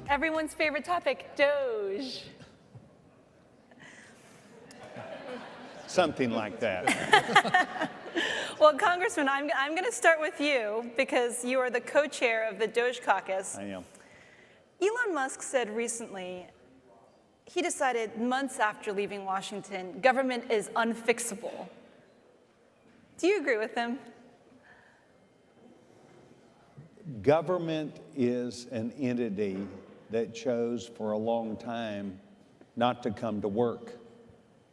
Everyone's favorite topic, DOGE. Something like that. Well, Congressman, I'm going to start with you because you are the co-chair of the DOGE caucus. I am. Elon Musk said recently, he decided months after leaving Washington, government is unfixable. Do you agree with him? Government is an entity that chose for a long time not to come to work.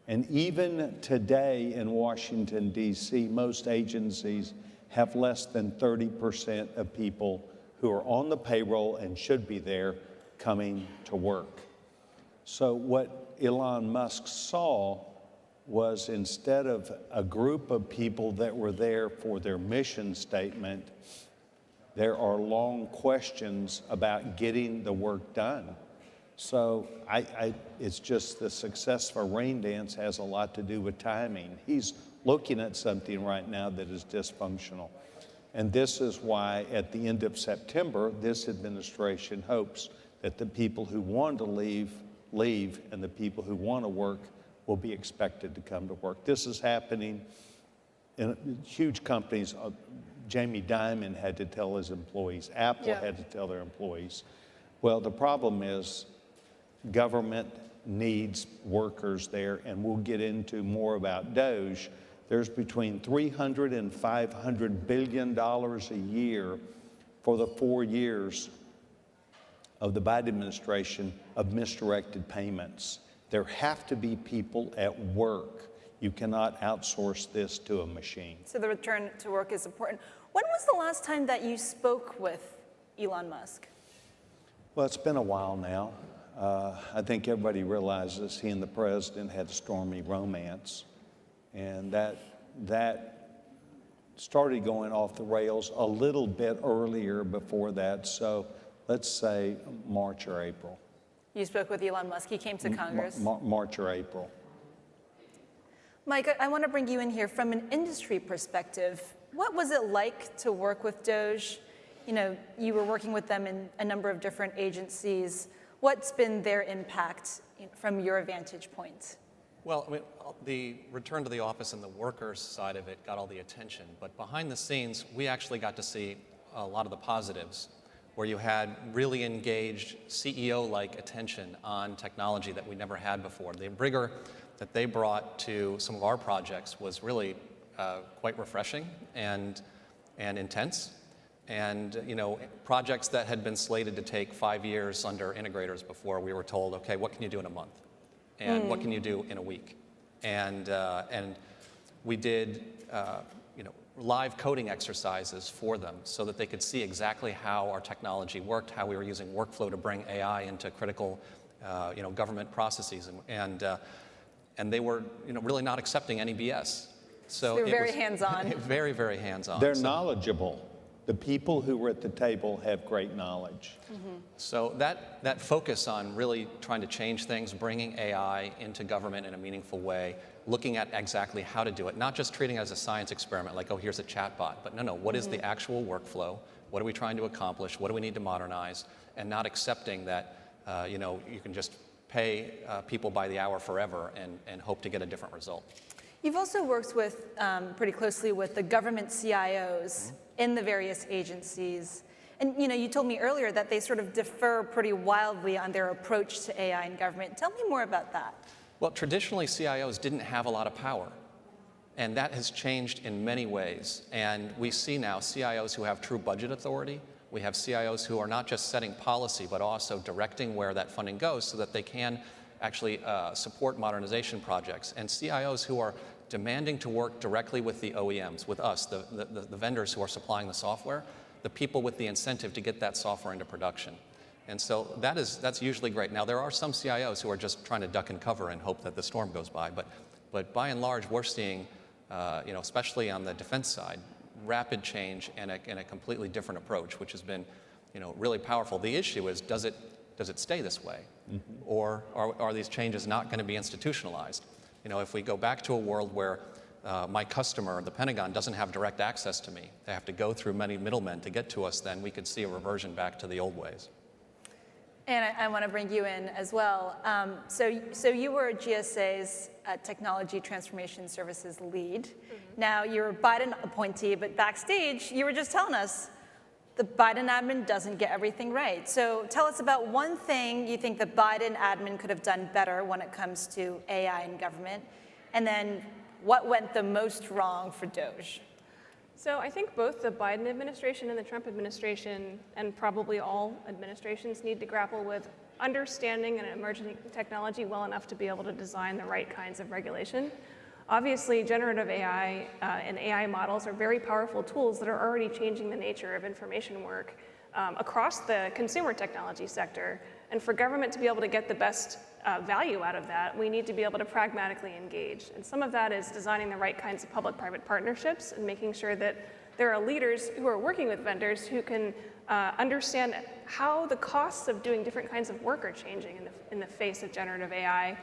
And even today in Washington, D.C., most agencies have less than 30% of people who are on the payroll and should be there coming to work. So what Elon Musk saw was, instead of a group of people that were there for their mission statement, there are long questions about getting the work done. So it's just the success of a rain dance has a lot to do with timing. He's looking at something right now that is dysfunctional. And this is why at the end of September, this administration hopes that the people who want to leave, and the people who want to work will be expected to come to work. This is happening in huge companies. Jamie Dimon had to tell his employees. Apple had to tell their employees. Well, the problem is government needs workers there, and we'll get into more about DOGE. There's between $300 and $500 billion a year for the 4 years of the Biden administration of misdirected payments. There have to be people at work. You cannot outsource this to a machine. So the return to work is important. When was the last time that you spoke with Elon Musk? Well, it's been a while now. I think everybody realizes he and the president had a stormy romance, and that started going off the rails a little bit earlier before that, so let's say March or April. You spoke with Elon Musk. He came to Congress. March or April. Mike, I want to bring you in here from an industry perspective. What was it like to work with DOGE? You know, you were working with them in a number of different agencies. What's been their impact from your vantage point? Well, I mean, the return to the office and the workers side of it got all the attention, but behind the scenes, we actually got to see a lot of the positives, where you had really engaged CEO-like attention on technology that we never had before. The rigor that they brought to some of our projects was really quite refreshing and intense. And projects that had been slated to take 5 years under integrators before, we were told, okay, what can you do in a month? And what can you do in a week? And we did live coding exercises for them so that they could see exactly how our technology worked, how we were using workflow to bring AI into critical government processes. And they were really not accepting any BS. So they're very hands-on. Very, very hands-on. They're knowledgeable. The people who were at the table have great knowledge. Mm-hmm. So that focus on really trying to change things, bringing AI into government in a meaningful way, looking at exactly how to do it, not just treating it as a science experiment, like, oh, here's a chatbot, but no, what is the actual workflow? What are we trying to accomplish? What do we need to modernize? And not accepting that, you can just pay people by the hour forever and hope to get a different result. You've also worked with pretty closely with the government CIOs in the various agencies. And you told me earlier that they sort of differ pretty wildly on their approach to AI in government. Tell me more about that. Well, traditionally, CIOs didn't have a lot of power. And that has changed in many ways. And we see now CIOs who have true budget authority. We have CIOs who are not just setting policy, but also directing where that funding goes so that they can actually support modernization projects. And CIOs who are demanding to work directly with the OEMs, with us, the vendors who are supplying the software, the people with the incentive to get that software into production. And so that's usually great. Now, there are some CIOs who are just trying to duck and cover and hope that the storm goes by. But by and large, we're seeing, especially on the defense side, rapid change and a completely different approach, which has been, really powerful. The issue is, does it stay this way? Mm-hmm. Or are these changes not going to be institutionalized? If we go back to a world where my customer, the Pentagon, doesn't have direct access to me, they have to go through many middlemen to get to us, then we could see a reversion back to the old ways. And I want to bring you in as well. So you were GSA's Technology Transformation Services lead. Now you're a Biden appointee, but backstage, you were just telling us the Biden admin doesn't get everything right. So tell us about one thing you think the Biden admin could have done better when it comes to AI in government, and then what went the most wrong for DOGE? So I think both the Biden administration and the Trump administration, and probably all administrations, need to grapple with understanding an emerging technology well enough to be able to design the right kinds of regulation. Obviously, generative AI and AI models are very powerful tools that are already changing the nature of information work across the consumer technology sector. And for government to be able to get the best value out of that, we need to be able to pragmatically engage. And some of that is designing the right kinds of public-private partnerships and making sure that there are leaders who are working with vendors who can understand how the costs of doing different kinds of work are changing in the face of generative AI.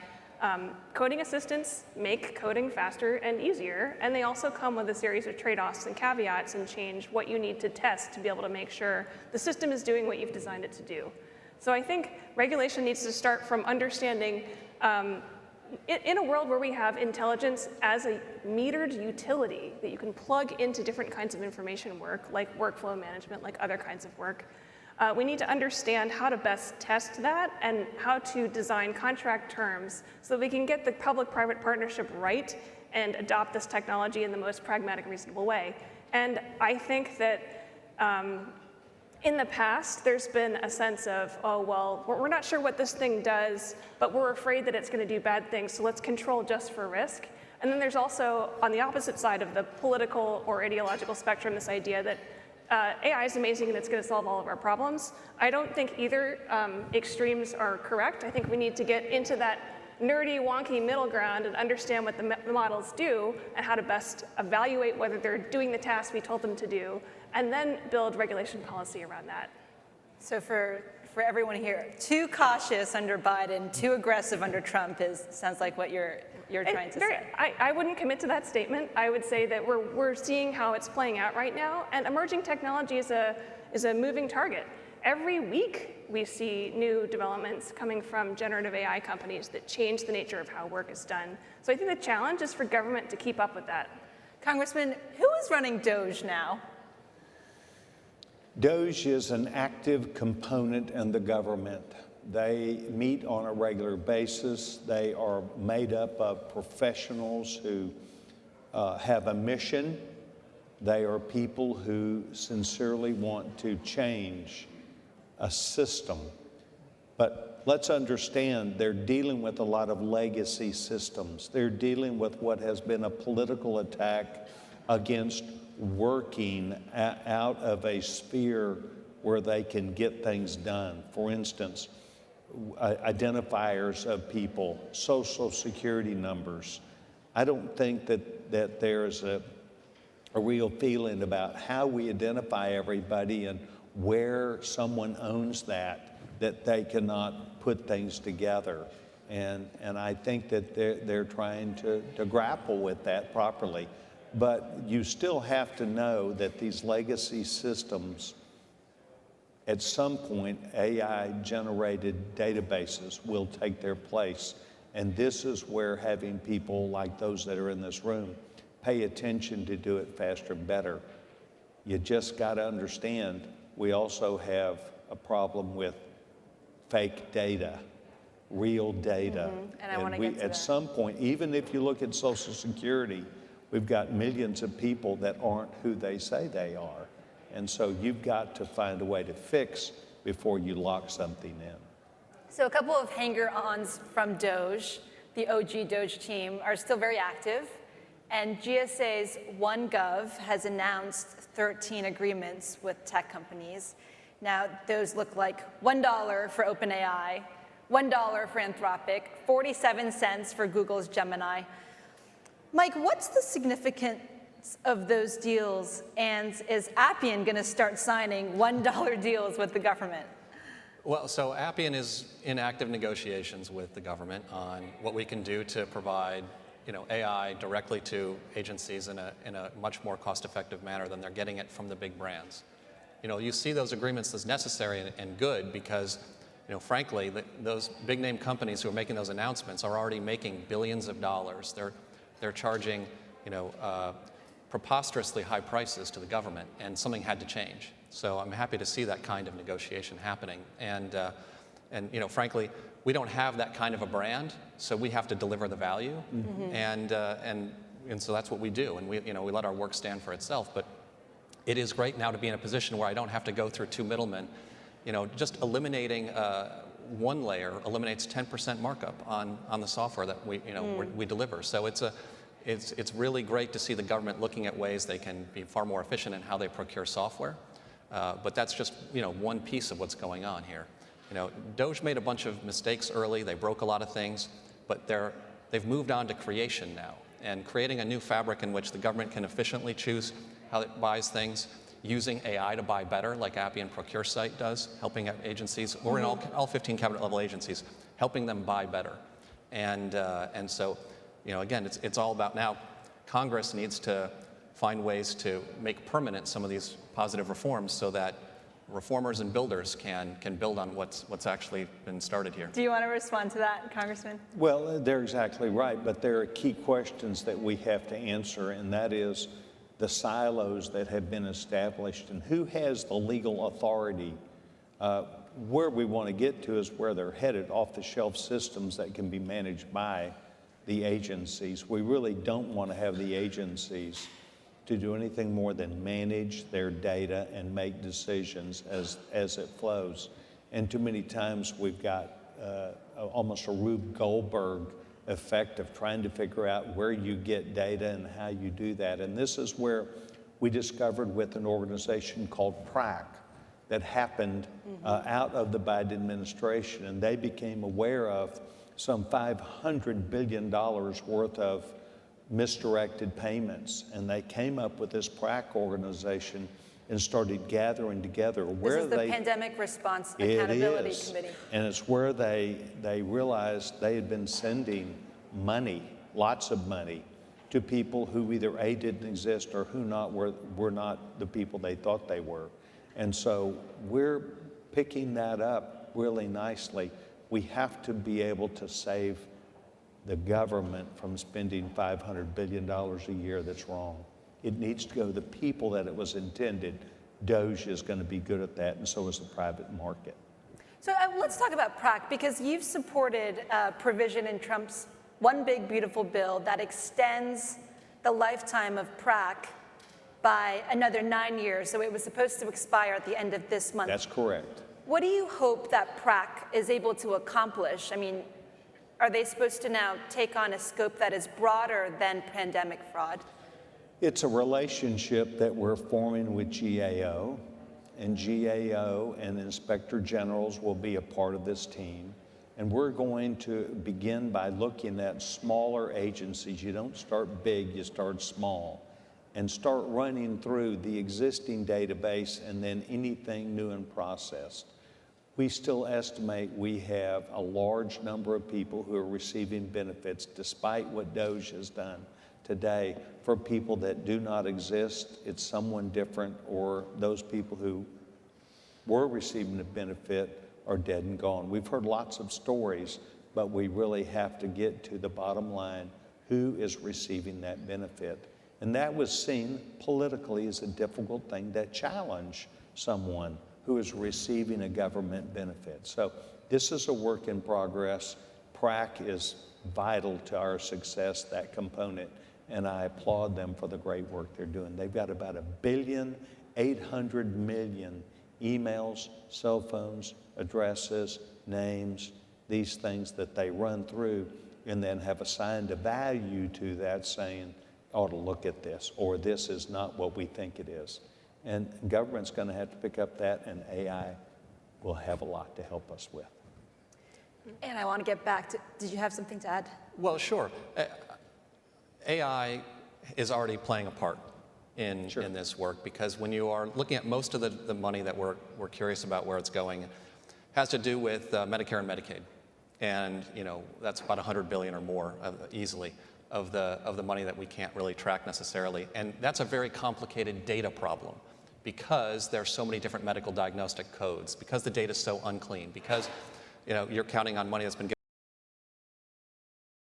Coding assistants make coding faster and easier, and they also come with a series of trade-offs and caveats and change what you need to test to be able to make sure the system is doing what you've designed it to do. So I think regulation needs to start from understanding, in a world where we have intelligence as a metered utility that you can plug into different kinds of information work, like workflow management, like other kinds of work, we need to understand how to best test that and how to design contract terms so that we can get the public-private partnership right and adopt this technology in the most pragmatic, reasonable way. And I think that in the past, there's been a sense of, oh, well, we're not sure what this thing does, but we're afraid that it's going to do bad things, so let's control just for risk. And then there's also, on the opposite side of the political or ideological spectrum, this idea that AI is amazing and it's going to solve all of our problems. I don't think either extremes are correct. I think we need to get into that nerdy, wonky middle ground and understand what the models do and how to best evaluate whether they're doing the tasks we told them to do, and then build regulation policy around that. So for everyone here, too cautious under Biden, too aggressive under Trump sounds like what you're trying to say. I wouldn't commit to that statement. I would say that we're seeing how it's playing out right now, and emerging technology is a moving target. Every week we see new developments coming from generative AI companies that change the nature of how work is done. So I think the challenge is for government to keep up with that. Congressman, who is running DOGE now? DOGE is an active component in the government. They meet on a regular basis. They are made up of professionals who have a mission. They are people who sincerely want to change a system. But let's understand, they're dealing with a lot of legacy systems. They're dealing with what has been a political attack against working out of a sphere where they can get things done. For instance, identifiers of people, social security numbers. I don't think that there's a real feeling about how we identify everybody and where someone owns that they cannot put things together. And I think that they're trying to grapple with that properly. But you still have to know that these legacy systems, at some point, AI-generated databases will take their place. And this is where having people like those that are in this room pay attention to do it faster and better. You just got to understand, we also have a problem with fake data, real data. And I want to get to at that. some point, even if you look at Social Security, we've got millions of people that aren't who they say they are. And so you've got to find a way to fix before you lock something in. So a couple of hanger-ons from DOGE, the OG DOGE team, are still very active. And GSA's OneGov has announced 13 agreements with tech companies. Now, those look like $1 for OpenAI, $1 for Anthropic, 47 cents for Google's Gemini. Mike, what's the significance of those deals, and is Appian going to start signing $1 deals with the government? Well, so Appian is in active negotiations with the government on what we can do to provide, AI directly to agencies in a much more cost-effective manner than they're getting it from the big brands. You see those agreements as necessary and good because, frankly, those big name companies who are making those announcements are already making billions of dollars. They're charging, preposterously high prices to the government, and something had to change. So I'm happy to see that kind of negotiation happening. And frankly, we don't have that kind of a brand, so we have to deliver the value, and so that's what we do, and we let our work stand for itself. But it is great now to be in a position where I don't have to go through two middlemen. Just eliminating one layer eliminates 10% markup on the software that we deliver. So it's really great to see the government looking at ways they can be far more efficient in how they procure software. But that's just one piece of what's going on here. DOGE made a bunch of mistakes early. They broke a lot of things, but they've moved on to creation now, and creating a new fabric in which the government can efficiently choose how it buys things, using AI to buy better, like Appian ProcureSite does, helping agencies, or in all 15 cabinet level agencies, helping them buy better. And so, again, it's all about now. Congress needs to find ways to make permanent some of these positive reforms so that reformers and builders can build on what's actually been started here. Do you want to respond to that, Congressman? Well, they're exactly right, but there are key questions that we have to answer, and that is the silos that have been established and who has the legal authority. Where we want to get to is where they're headed, off-the-shelf systems that can be managed by the agencies. We really don't want to have the agencies to do anything more than manage their data and make decisions as it flows. And too many times we've got almost a Rube Goldberg effect of trying to figure out where you get data and how you do that. And this is where we discovered with an organization called PRAC that happened out of the Biden administration, and they became aware of some $500 billion worth of misdirected payments, and they came up with this PRAC organization and started gathering together where this is the Pandemic Response Accountability Committee. And it's where they realized they had been sending money, lots of money, to people who either A, didn't exist or who were not the people they thought they were. And so we're picking that up really nicely. We have to be able to save the government from spending $500 billion a year that's wrong. It needs to go to the people that it was intended. DOGE is going to be good at that, and so is the private market. So let's talk about PRAC, because you've supported a provision in Trump's One Big Beautiful Bill that extends the lifetime of PRAC by another 9 years. So it was supposed to expire at the end of this month. That's correct. What do you hope that PRAC is able to accomplish? I mean, are they supposed to now take on a scope that is broader than pandemic fraud? It's a relationship that we're forming with GAO, and GAO and Inspector Generals will be a part of this team. And we're going to begin by looking at smaller agencies. You don't start big, you start small, and start running through the existing database and then anything new and processed. We still estimate we have a large number of people who are receiving benefits, despite what DOGE has done today. For people that do not exist, it's someone different, or those people who were receiving a benefit are dead and gone. We've heard lots of stories, but we really have to get to the bottom line. Who is receiving that benefit? And that was seen politically as a difficult thing to challenge someone who is receiving a government benefit. So this is a work in progress. PRAC is vital to our success, that component, and I applaud them for the great work they're doing. They've got about 1,800,000,000 emails, cell phones, addresses, names, these things that they run through and then have assigned a value to that, saying, ought to look at this, or this is not what we think it is. And government's going to have to pick up that, and AI will have a lot to help us with. And I want to get back to, did you have something to add? Well, sure. AI is already playing a part in this work, because when you are looking at most of the money that we're curious about where it's going, it has to do with Medicare and Medicaid. And that's about $100 billion or more easily of the money that we can't really track necessarily. And that's a very complicated data problem, because there's so many different medical diagnostic codes, because the data is so unclean, because you're counting on money that's been given